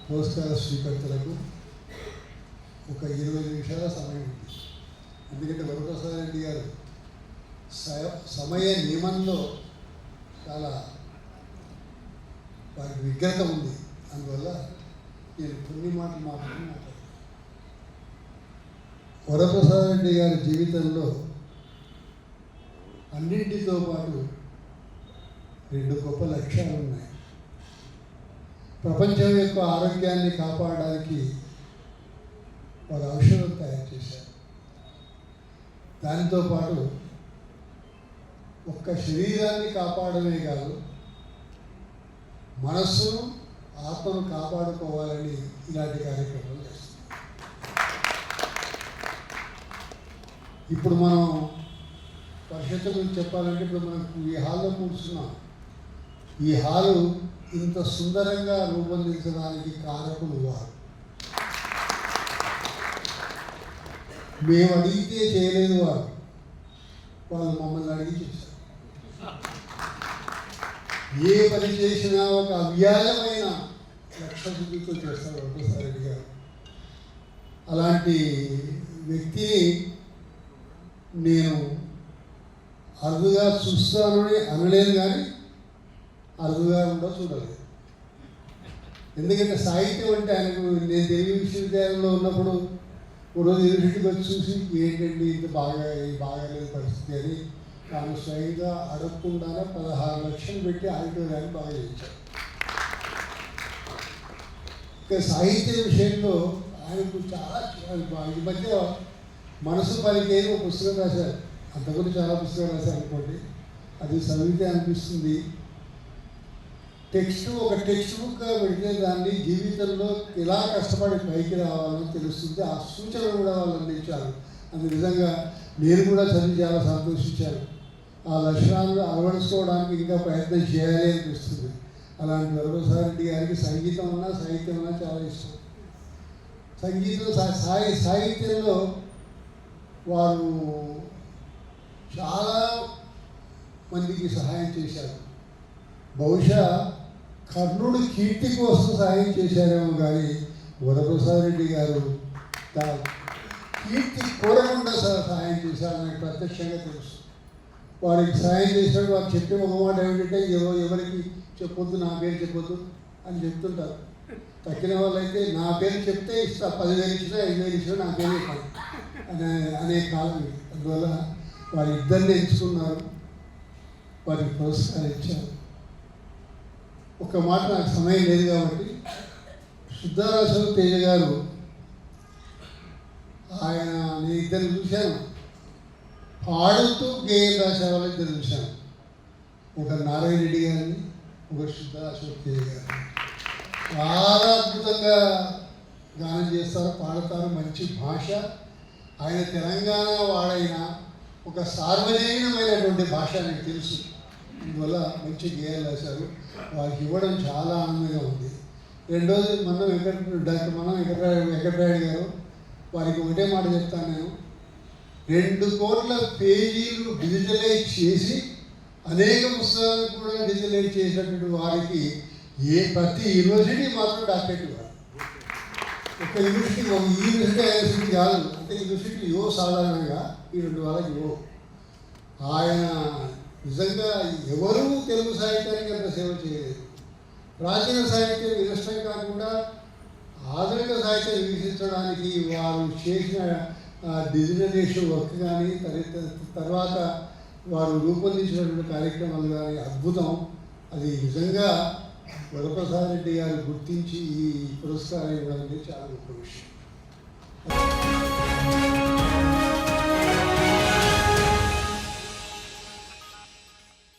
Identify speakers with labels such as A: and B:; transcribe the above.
A: పురస్కార స్వీకర్తలకు ఒక 20 నిమిషాల సమయం ఉంది. ఎందుకంటే వరప్రసాద్ రెడ్డి గారు సమయ నియమంలో చాలా వారికి విఘ్నత ఉంది. అందువల్ల నేను కొన్ని మాటలు మాట్లాడతాను. వరప్రసాద్ రెడ్డి గారి జీవితంలో అన్నింటితో పాటు 2 గొప్ప లక్ష్యాలు ఉన్నాయి. ప్రపంచం యొక్క ఆరోగ్యాన్ని కాపాడడానికి వారు ఔషధం తయారు చేశారు. దానితో పాటు ఒక్క శరీరాన్ని కాపాడమే కాదు, మనస్సును ఆత్మను కాపాడుకోవాలని ఇలాంటి కార్యక్రమాలు చేస్తున్నారు. ఇప్పుడు మనం పరిషత్తు గురించి చెప్పాలంటే, ఇప్పుడు మనకు ఈ హాల్లో కూర్చున్నాం. ఈ హాలు ఇంత సుందరంగా రూపొందించడానికి కారకులు వారు. మేము అడిగితే చేయలేదు వారు, వాళ్ళు మమ్మల్ని అడిగి చేశారు. ఏ పని చేసినా ఒక అవ్యాజమైన లక్ష్యబుద్ధితో చేస్తారు వరప్రసాద్ రెడ్డి గారు. అలాంటి వ్యక్తిని నేను అరుదుగా చూస్తానని అనలేను, కానీ అరుదుగా కూడా చూడలేదు. ఎందుకంటే సాహిత్యం అంటే ఆయనకు, నేను తెలుగు విశ్వవిద్యాలయంలో ఉన్నప్పుడు రోజు యూనివర్సిటీకి వచ్చి చూసి ఏంటండి ఇంత బాగాలేదు పరిస్థితి అని తాను స్వయంగా అడగకుండానే 16 లక్షలు పెట్టి ఆడిటోరియాన్ని బాగా చేయించారు. ఇక సాహిత్య విషయంలో ఆయనకు చాలా ఈ మధ్య మనసు పలికేది ఒక పుస్తకం రాశారు. అంతకుముందు చాలా పుస్తకాలు రాశారు అనుకోండి. అది చదివితే అనిపిస్తుంది, ఒక టెక్స్ట్ బుక్గా పెడితే దాన్ని జీవితంలో ఎలా కష్టపడి పైకి రావాలని తెలుస్తుంది. ఆ సూచన కూడా వాళ్ళు అందించారు. అది నిజంగా నేను కూడా చదివి చాలా సంతోషించాను. ఆ లక్షణాలను అలవడుచుకోవడానికి ఇంకా ప్రయత్నం చేయాలి అనిపిస్తుంది. అలాంటి వరప్రసాద్ రెడ్డి గారికి సంగీతం అన్నా సాహిత్యం అన్నా చాలా ఇష్టం. సాహిత్యంలో వారు చాలా మందికి సహాయం చేశారు. బహుశా కర్ణుడు కీర్తి కోసం సహాయం చేశారేమో, కానీ వరప్రసాద్ రెడ్డి గారు కీర్తి కోరకుండా సహాయం చేశారు. నాకు ప్రత్యక్షంగా తెలుసు. వారికి సహాయం చేసినప్పుడు వారు చెప్పే ఒక మాట ఏమిటంటే, ఎవరికి చెప్పొద్దు, నా పేరు చెప్పొద్దు అని చెప్తుంటారు. తక్కిన వాళ్ళైతే నా పేరు చెప్తే ఇస్తా, 10,000 ఇచ్చినా 5,000 ఇచ్చినా నా పేరు చెప్పాలి అనే కాలం. అందువల్ల వారి ఇద్దరిని ఎంచుకున్నారు, వారికి పురస్కారం ఇచ్చారు. ఒక మాట, నాకు సమయం లేదు కాబట్టి, శుద్ధారాశ్వర తేజ గారు, ఆయన నేను ఇద్దరు చూశాను, పాడుతూ గేయం రాసే వాళ్ళు ఇద్దరు చూశాను. ఒక నారాయణ రెడ్డి గారిని, ఒక శుద్ధారాశ్వర తేజ గారిని. చాలా అద్భుతంగా గానం చేస్తారు, పాడతారు, మంచి భాష. ఆయన తెలంగాణ వాడైన ఒక సార్వజనీనమైనటువంటి భాష నాకు తెలుసు. అందువల్ల మంచి గేయాలు రాశారు. వారికి ఇవ్వడం చాలా ఆనందంగా ఉంది. రెండోది డాక్టర్ వెంకటరాయుడు గారు, వారికి ఒకటే మాట చెప్తాను నేను. 2 కోట్ల పేజీలు డిజిటలైజ్ చేసి అనేక పుస్తకాలు కూడా డిజిటలైజ్ చేసినటువంటి వారికి ప్రతి యూనివర్సిటీ మాత్రం డాక్టరేట్ ఇవ్వాలి. ఒక యూనివర్సిటీ కాదు, అంటే యూనివర్సిటీ సాధారణంగా ఈ 2 వాళ్ళకి ఇవ్వవు. ఆయన నిజంగా ఎవరూ తెలుగు సాహిత్యానికి అంత సేవ చేయలేదు. ప్రాచీన సాహిత్యం వినష్టం కాకుండా ఆధునిక సాహిత్యం వికసించడానికి వారు చేసిన డిజిటలైజేషన్ వర్క్ కానీ, తర్వాత వారు రూపొందించినటువంటి కార్యక్రమాలు కానీ అద్భుతం. అది నిజంగా వరప్రసాద్ రెడ్డి గారు గుర్తించి ఈ పురస్కారం ఇవ్వడం చాలా గొప్ప విషయం.